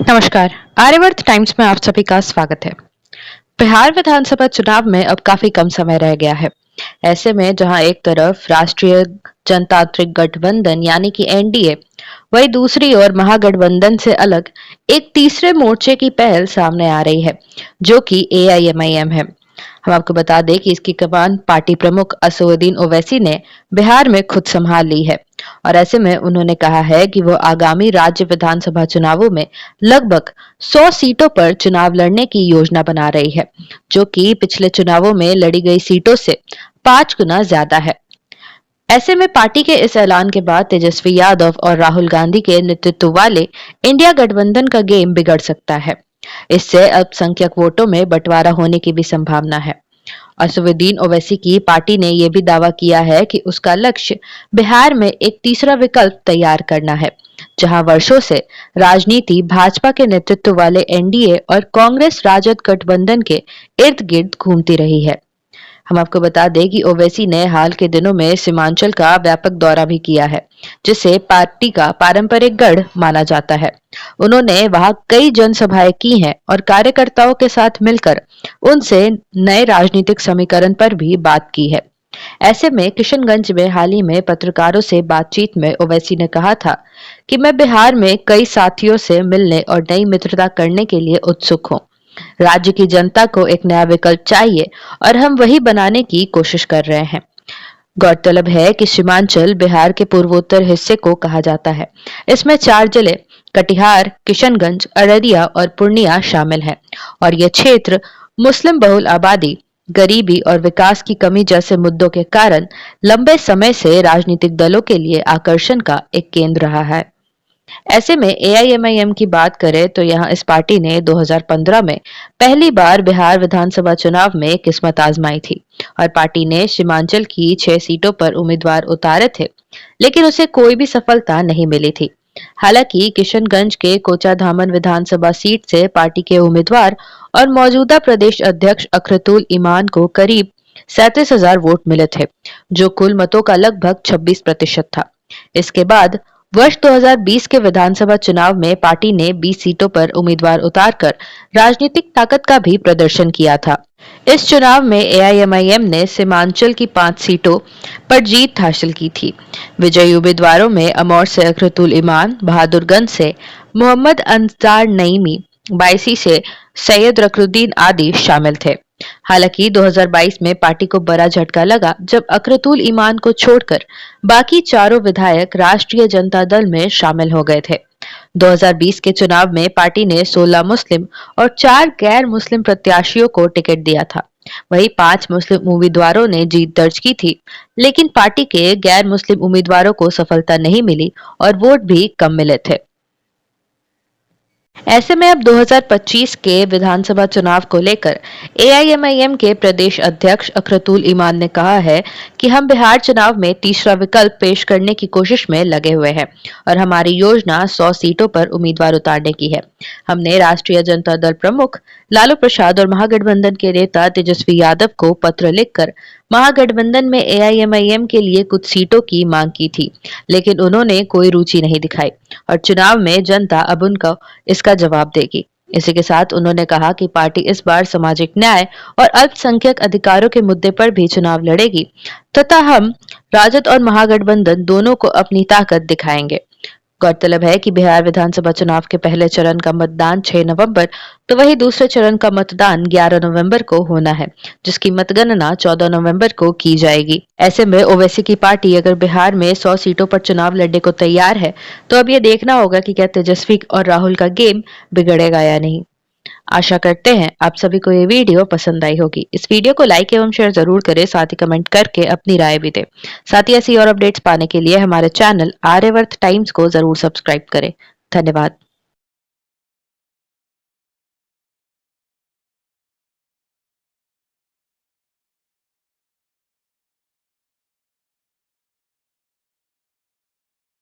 नमस्कार। आर्यवर्त टाइम्स में आप सभी का स्वागत है। बिहार विधानसभा चुनाव में अब काफी कम समय रह गया है। ऐसे में जहां एक तरफ राष्ट्रीय जनतांत्रिक गठबंधन यानी कि एनडीए, वही दूसरी ओर महागठबंधन से अलग एक तीसरे मोर्चे की पहल सामने आ रही है, जो कि एआईएमआईएम है। हम आपको बता दें कि इसकी कमान पार्टी प्रमुख असदुद्दीन ओवैसी ने बिहार में खुद संभाल ली है और ऐसे में उन्होंने कहा है कि वो आगामी राज्य विधानसभा चुनावों में लगभग 100 सीटों पर चुनाव लड़ने की योजना बना रही है, जो कि पिछले चुनावों में लड़ी गई सीटों से 5 गुना ज्यादा है। ऐसे में पार्टी के इस ऐलान के बाद तेजस्वी यादव और राहुल गांधी के नेतृत्व वाले इंडिया गठबंधन का गेम बिगड़ सकता है। इससे अल्पसंख्यक वोटों में बंटवारा होने की भी संभावना है। असदुद्दीन ओवैसी की पार्टी ने यह भी दावा किया है कि उसका लक्ष्य बिहार में एक तीसरा विकल्प तैयार करना है, जहां वर्षों से राजनीति भाजपा के नेतृत्व वाले एनडीए और कांग्रेस राजद गठबंधन के इर्द गिर्द घूमती रही है। हम आपको बता दें कि ओवैसी ने हाल के दिनों में सीमांचल का व्यापक दौरा भी किया है, जिसे पार्टी का पारंपरिक गढ़ माना जाता है। उन्होंने वहां कई जनसभाएं की हैं और कार्यकर्ताओं के साथ मिलकर उनसे नए राजनीतिक समीकरण पर भी बात की है। ऐसे में किशनगंज में हाल ही में पत्रकारों से बातचीत में ओवैसी ने कहा था कि मैं बिहार में कई साथियों से मिलने और नई मित्रता करने के लिए उत्सुक हूँ। राज्य की जनता को एक नया विकल्प चाहिए और हम वही बनाने की कोशिश कर रहे हैं। गौरतलब है कि सीमांचल बिहार के पूर्वोत्तर हिस्से को कहा जाता है। इसमें 4 जिले कटिहार, किशनगंज, अररिया और पूर्णिया शामिल हैं और यह क्षेत्र मुस्लिम बहुल आबादी, गरीबी और विकास की कमी जैसे मुद्दों के कारण लंबे समय से राजनीतिक दलों के लिए आकर्षण का एक केंद्र रहा है। ऐसे में एआईएमआईएम की बात करें तो यहाँ इस पार्टी ने 2015 में पहली बार बिहार विधानसभा चुनाव में किस्मत आजमाई थी और पार्टी ने सीमांचल की 6 सीटों पर उम्मीदवार उतारे थे, लेकिन उसे कोई भी सफलता नहीं मिली थी। हालांकि किशनगंज के कोचाधामन विधानसभा सीट से पार्टी के उम्मीदवार और मौजूदा प्रदेश अध्यक्ष अखरतुल इमान को करीब 37,000 वोट मिले थे, जो कुल मतों का लगभग 26% था। इसके बाद वर्ष 2020 के विधानसभा चुनाव में पार्टी ने 20 सीटों पर उम्मीदवार उतारकर राजनीतिक ताकत का भी प्रदर्शन किया था। इस चुनाव में एआईएमआईएम ने सीमांचल की 5 सीटों पर जीत हासिल की थी। विजयी उम्मीदवारों में अमौर से अखरतुल इमान, बहादुरगंज से मोहम्मद अंसार नईमी, बायसी से सैयद रकरुद्दीन आदि शामिल थे। हालांकि 2022 में पार्टी को बड़ा झटका लगा जब अखरतुल इमान को छोड़कर बाकी चारों विधायक राष्ट्रीय जनता दल में शामिल हो गए थे। 2020 के चुनाव में पार्टी ने 16 मुस्लिम और 4 गैर मुस्लिम प्रत्याशियों को टिकट दिया था। वहीं 5 मुस्लिम उम्मीदवारों ने जीत दर्ज की थी, लेकिन पार्टी के गैर मुस्लिम उम्मीदवारों को सफलता नहीं मिली और वोट भी कम मिले थे। ऐसे में अब 2025 के विधानसभा चुनाव को लेकर एआईएमआईएम के प्रदेश अध्यक्ष अखरतुल इमान ने कहा है कि हम बिहार चुनाव में तीसरा विकल्प पेश करने की कोशिश में लगे हुए हैं और हमारी योजना 100 सीटों पर उम्मीदवार उतारने की है। हमने राष्ट्रीय जनता दल प्रमुख लालू प्रसाद और महागठबंधन के नेता तेजस्वी यादव को पत्र लिखकर महागठबंधन में एआईएमआईएम के लिए कुछ सीटों की मांग की थी, लेकिन उन्होंने कोई रुचि नहीं दिखाई और चुनाव में जनता अब उनको इसका जवाब देगी। इसी के साथ उन्होंने कहा कि पार्टी इस बार सामाजिक न्याय और अल्पसंख्यक अधिकारों के मुद्दे पर भी चुनाव लड़ेगी तथा हम राजद और महागठबंधन दोनों को अपनी ताकत दिखाएंगे। गौरतलब है कि बिहार विधानसभा चुनाव के पहले चरण का मतदान 6 नवंबर तो वही दूसरे चरण का मतदान 11 नवंबर को होना है, जिसकी मतगणना 14 नवंबर को की जाएगी। ऐसे में ओवैसी की पार्टी अगर बिहार में 100 सीटों पर चुनाव लड़ने को तैयार है, तो अब ये देखना होगा कि क्या तेजस्वी और राहुल का गेम बिगड़ेगा या नहीं। आशा करते हैं आप सभी को ये वीडियो पसंद आई होगी। इस वीडियो को लाइक एवं शेयर जरूर करें, साथ ही कमेंट करके अपनी राय भी दें। साथ ही ऐसी और अपडेट्स पाने के लिए हमारे चैनल आर्यवर्त टाइम्स को जरूर सब्सक्राइब करें। धन्यवाद।